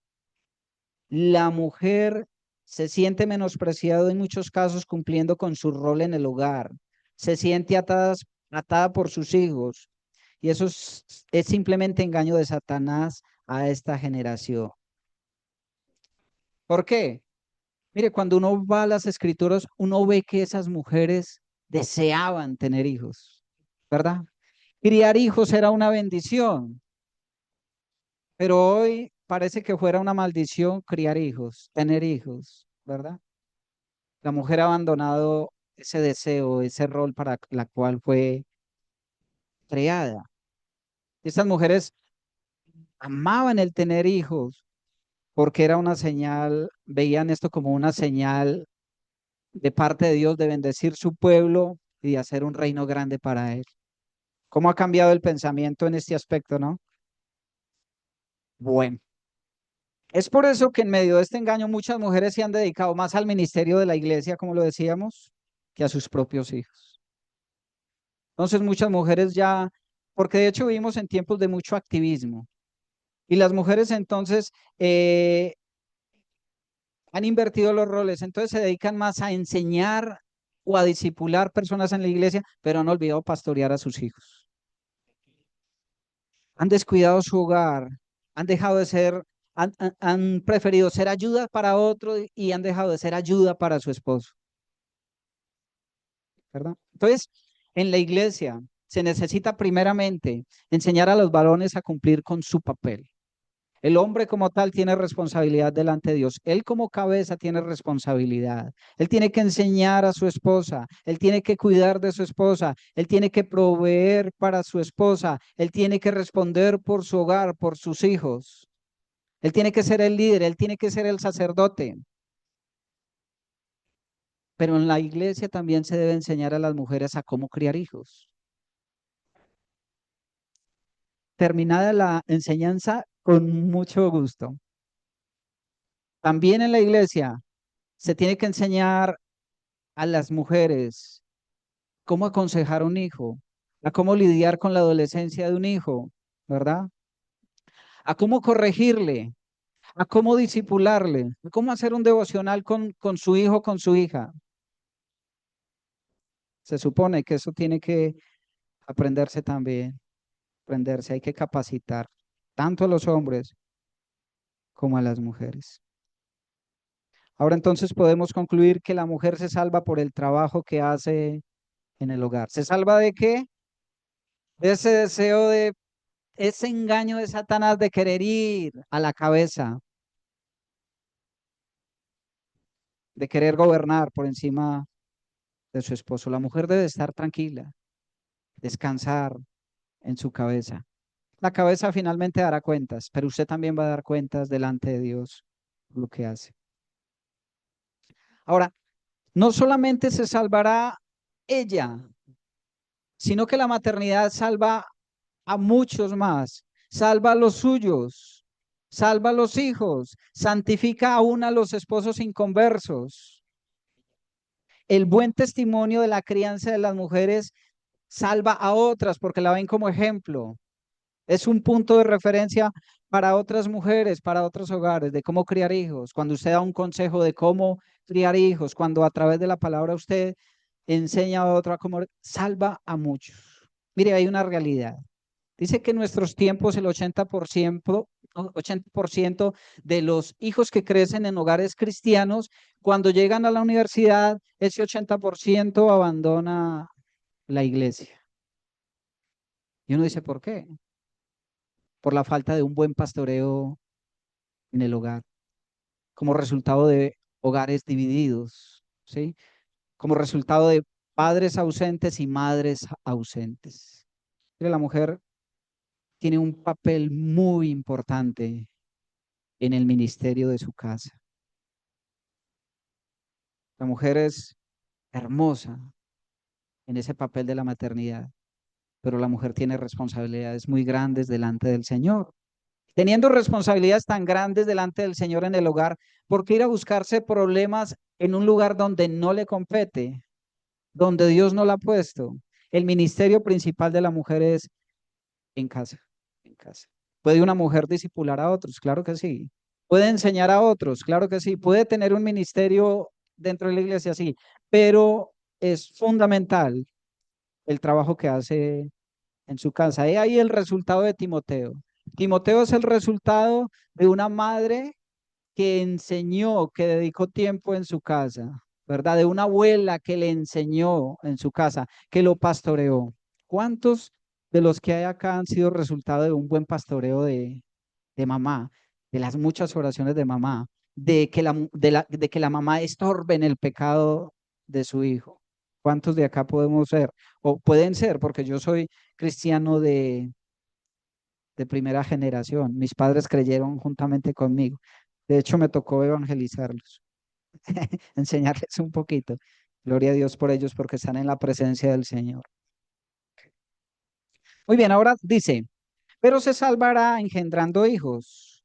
La mujer se siente menospreciada en muchos casos cumpliendo con su rol en el hogar. Se siente atada por sus hijos. Y eso es simplemente engaño de Satanás a esta generación. ¿Por qué? Mire, cuando uno va a las escrituras, uno ve que esas mujeres deseaban tener hijos, ¿verdad? Criar hijos era una bendición, pero hoy parece que fuera una maldición criar hijos, tener hijos, ¿verdad? La mujer ha abandonado ese deseo, ese rol para la cual fue creada. Estas mujeres amaban el tener hijos porque era una señal, veían esto como una señal de parte de Dios de bendecir su pueblo y de hacer un reino grande para él. ¿Cómo ha cambiado el pensamiento en este aspecto, no? Bueno, es por eso que en medio de este engaño muchas mujeres se han dedicado más al ministerio de la iglesia, como lo decíamos, que a sus propios hijos. Entonces muchas mujeres ya, porque de hecho vivimos en tiempos de mucho activismo, y las mujeres entonces han invertido los roles, entonces se dedican más a enseñar o a discipular personas en la iglesia, pero han olvidado pastorear a sus hijos. Han descuidado su hogar, han dejado de ser, han preferido ser ayuda para otro y han dejado de ser ayuda para su esposo, ¿verdad? Entonces, en la iglesia se necesita primeramente enseñar a los varones a cumplir con su papel. El hombre como tal tiene responsabilidad delante de Dios. Él como cabeza tiene responsabilidad. Él tiene que enseñar a su esposa. Él tiene que cuidar de su esposa. Él tiene que proveer para su esposa. Él tiene que responder por su hogar, por sus hijos. Él tiene que ser el líder. Él tiene que ser el sacerdote. pero en la iglesia también se debe enseñar a las mujeres a cómo criar hijos. Terminada la enseñanza, con mucho gusto. También en la iglesia se tiene que enseñar a las mujeres cómo aconsejar a un hijo, a cómo lidiar con la adolescencia de un hijo, ¿verdad? A cómo corregirle, a cómo disipularle, a cómo hacer un devocional con su hijo, con su hija. Se supone que eso tiene que aprenderse también, aprenderse, hay que capacitar tanto a los hombres como a las mujeres. Ahora entonces podemos concluir que la mujer se salva por el trabajo que hace en el hogar. ¿Se salva de qué? De ese deseo de ese engaño de Satanás de querer ir a la cabeza, de querer gobernar por encima de su esposo. La mujer debe estar tranquila, descansar en su cabeza. La cabeza finalmente dará cuentas, pero usted también va a dar cuentas delante de Dios por lo que hace. Ahora, no solamente se salvará ella, sino que la maternidad salva a muchos más, salva a los suyos, salva a los hijos, santifica aún a los esposos inconversos. El buen testimonio de la crianza de las mujeres salva a otras porque la ven como ejemplo. Es un punto de referencia para otras mujeres, para otros hogares, de cómo criar hijos. Cuando usted da un consejo de cómo criar hijos, cuando a través de la palabra usted enseña a otro a cómo, salva a muchos. Mire, hay una realidad. Dice que en nuestros tiempos el 80% de los hijos que crecen en hogares cristianos, cuando llegan a la universidad, ese 80% abandona la iglesia. Y uno dice, ¿por qué? Por la falta de un buen pastoreo en el hogar, como resultado de hogares divididos, ¿sí? Como resultado de padres ausentes y madres ausentes. Mire, la mujer tiene un papel muy importante en el ministerio de su casa. La mujer es hermosa en ese papel de la maternidad, pero la mujer tiene responsabilidades muy grandes delante del Señor. Teniendo responsabilidades tan grandes delante del Señor en el hogar, ¿por qué ir a buscarse problemas en un lugar donde no le compete, donde Dios no la ha puesto? El ministerio principal de la mujer es en casa, en casa. ¿Puede una mujer discipular a otros? Claro que sí. ¿Puede enseñar a otros? Claro que sí. ¿Puede tener un ministerio dentro de la iglesia? Sí. Pero es fundamental el trabajo que hace en su casa. He ahí el resultado de Timoteo. Timoteo es el resultado de una madre que enseñó, que dedicó tiempo en su casa, ¿verdad? De una abuela que le enseñó en su casa, que lo pastoreó. ¿Cuántos de los que hay acá han sido resultado de un buen pastoreo de mamá, de las muchas oraciones de mamá, de que la mamá estorbe en el pecado de su hijo? ¿Cuántos de acá podemos ser? O pueden ser, porque yo soy cristiano de primera generación. Mis padres creyeron juntamente conmigo. De hecho, me tocó evangelizarlos, enseñarles un poquito. Gloria a Dios por ellos porque están en la presencia del Señor. Muy bien, ahora dice, pero se salvará engendrando hijos.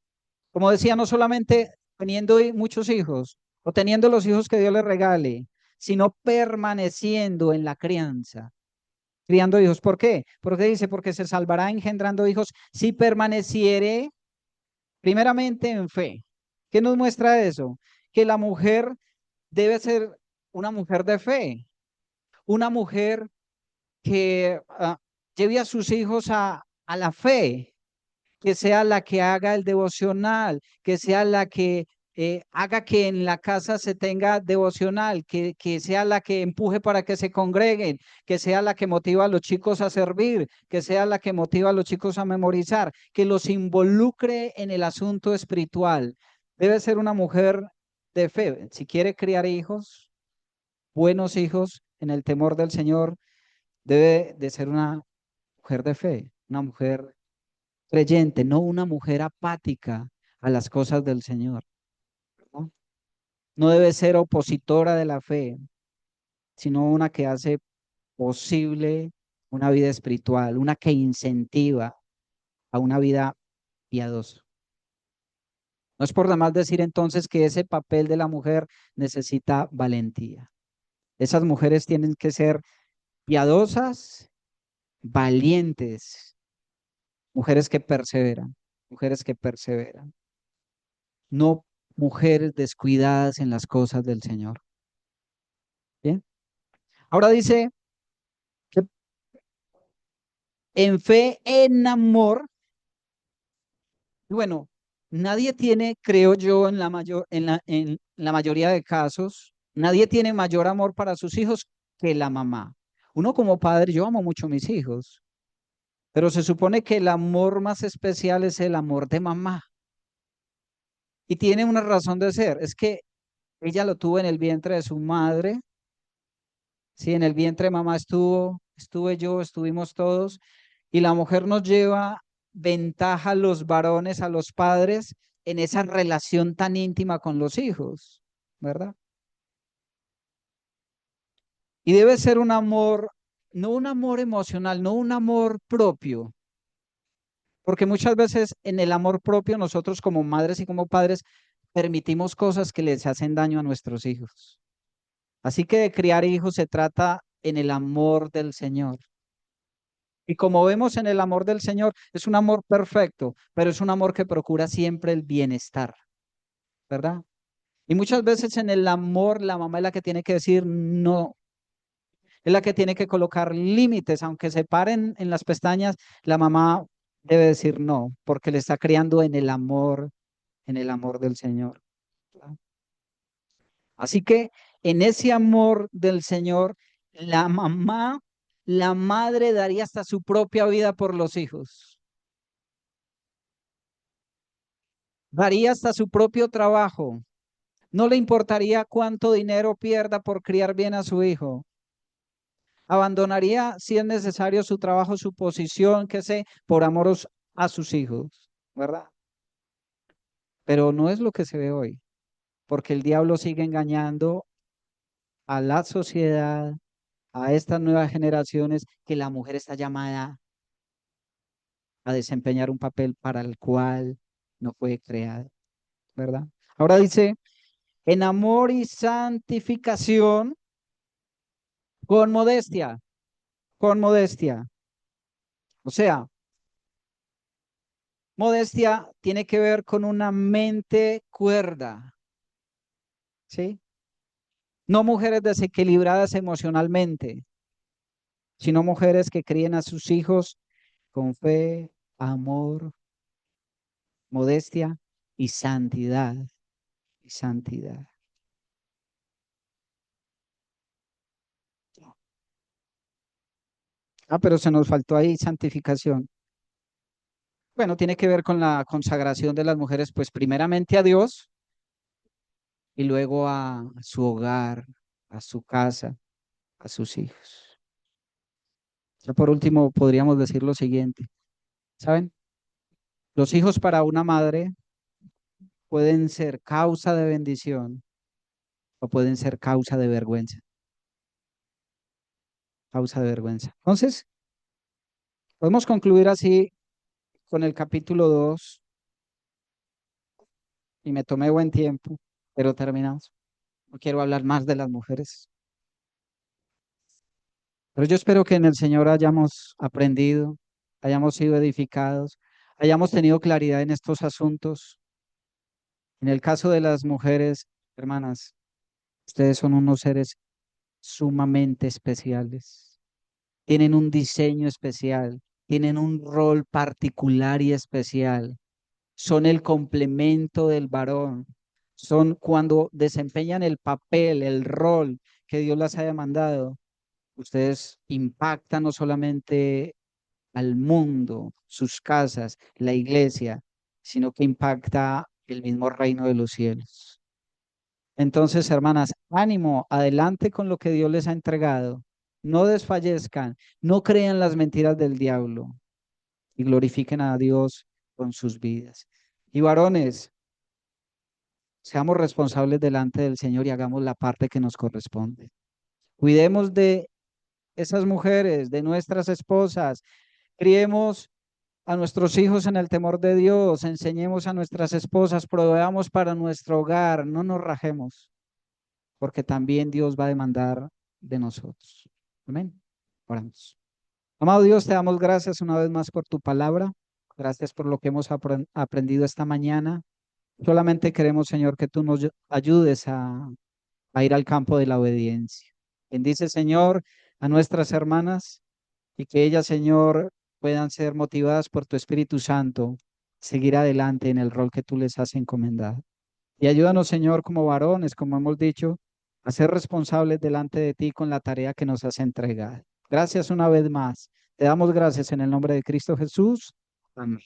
Como decía, no solamente teniendo muchos hijos o teniendo los hijos que Dios le regale, sino permaneciendo en la crianza, criando hijos. ¿Por qué? Porque dice, porque se salvará engendrando hijos si permaneciere primeramente en fe. ¿Qué nos muestra eso? Que la mujer debe ser una mujer de fe, una mujer que lleve a sus hijos a la fe, que sea la que haga el devocional, que sea la que haga que en la casa se tenga devocional, que sea la que empuje para que se congreguen, que sea la que motiva a los chicos a servir, que sea la que motiva a los chicos a memorizar, que los involucre en el asunto espiritual. Debe ser una mujer de fe. Si quiere criar hijos, buenos hijos, en el temor del Señor, debe de ser una mujer de fe, una mujer creyente, no una mujer apática a las cosas del Señor, ¿no? No debe ser opositora de la fe. sino una que hace posible una vida espiritual, una que incentiva a una vida piadosa. No es por demás decir entonces que ese papel de la mujer necesita valentía. Esas mujeres tienen que ser piadosas, valientes, mujeres que perseveran, mujeres que perseveran, no mujeres descuidadas en las cosas del Señor. Bien. Ahora dice que en fe, en amor, y bueno, nadie tiene, creo yo, en la mayoría de casos, nadie tiene mayor amor para sus hijos que la mamá. Uno como padre, yo amo mucho a mis hijos, pero se supone que el amor más especial es el amor de mamá. Y tiene una razón de ser, es que ella lo tuvo en el vientre de su madre, sí, en el vientre de mamá estuve yo, estuvimos todos, y la mujer nos lleva ventaja a los varones, a los padres, en esa relación tan íntima con los hijos, ¿verdad? Y debe ser un amor, no un amor emocional, no un amor propio, porque muchas veces en el amor propio nosotros como madres y como padres permitimos cosas que les hacen daño a nuestros hijos. Así que de criar hijos se trata en el amor del Señor. Y como vemos en el amor del Señor, es un amor perfecto, pero es un amor que procura siempre el bienestar, ¿verdad? Y muchas veces en el amor la mamá es la que tiene que decir no, es la que tiene que colocar límites, aunque se paren en las pestañas, la mamá debe decir no, porque le está criando en el amor del Señor. ¿Verdad? Así que en ese amor del Señor, la mamá, la madre daría hasta su propia vida por los hijos. Daría hasta su propio trabajo. No le importaría cuánto dinero pierda por criar bien a su hijo. Abandonaría, si es necesario, su trabajo, su posición, qué sé, por amor a sus hijos, ¿verdad? Pero no es lo que se ve hoy, porque el diablo sigue engañando a la sociedad, a estas nuevas generaciones, que la mujer está llamada a desempeñar un papel para el cual no fue creada, ¿verdad? Ahora dice, en amor y santificación, con modestia, con modestia. O sea, modestia tiene que ver con una mente cuerda, ¿sí? No mujeres desequilibradas emocionalmente, sino mujeres que críen a sus hijos con fe, amor, modestia y santidad, y santidad. Ah, pero se nos faltó ahí santificación. Bueno, tiene que ver con la consagración de las mujeres, pues primeramente a Dios y luego a su hogar, a su casa, a sus hijos. Ya por último, podríamos decir lo siguiente, ¿saben? Los hijos para una madre pueden ser causa de bendición o pueden ser causa de vergüenza, causa de vergüenza. Entonces, podemos concluir así con el capítulo 2 y me tomé buen tiempo, pero terminamos. No quiero hablar más de las mujeres, pero yo espero que en el Señor hayamos aprendido, hayamos sido edificados, hayamos tenido claridad en estos asuntos. En el caso de las mujeres, hermanas, ustedes son unos seres sumamente especiales. Tienen un diseño especial, tienen un rol particular y especial. Son el complemento del varón. Son cuando desempeñan el papel, el rol que Dios las haya mandado. Ustedes impactan no solamente al mundo, sus casas, la iglesia, sino que impacta el mismo reino de los cielos. Entonces, hermanas, ánimo, adelante con lo que Dios les ha entregado. No desfallezcan, no crean las mentiras del diablo y glorifiquen a Dios con sus vidas. Y varones, seamos responsables delante del Señor y hagamos la parte que nos corresponde. Cuidemos de esas mujeres, de nuestras esposas. Criemos a nuestros hijos en el temor de Dios. Enseñemos a nuestras esposas. Proveamos para nuestro hogar. No nos rajemos, porque también Dios va a demandar de nosotros. Amén. Oramos. Amado Dios, te damos gracias una vez más por tu palabra. Gracias por lo que hemos aprendido esta mañana. Solamente queremos, Señor, que tú nos ayudes a ir al campo de la obediencia. Bendice, Señor, a nuestras hermanas y que ellas, Señor, puedan ser motivadas por tu Espíritu Santo, seguir adelante en el rol que tú les has encomendado. Y ayúdanos, Señor, como varones, como hemos dicho, a ser responsables delante de ti con la tarea que nos has entregado. Gracias una vez más. Te damos gracias en el nombre de Cristo Jesús. Amén.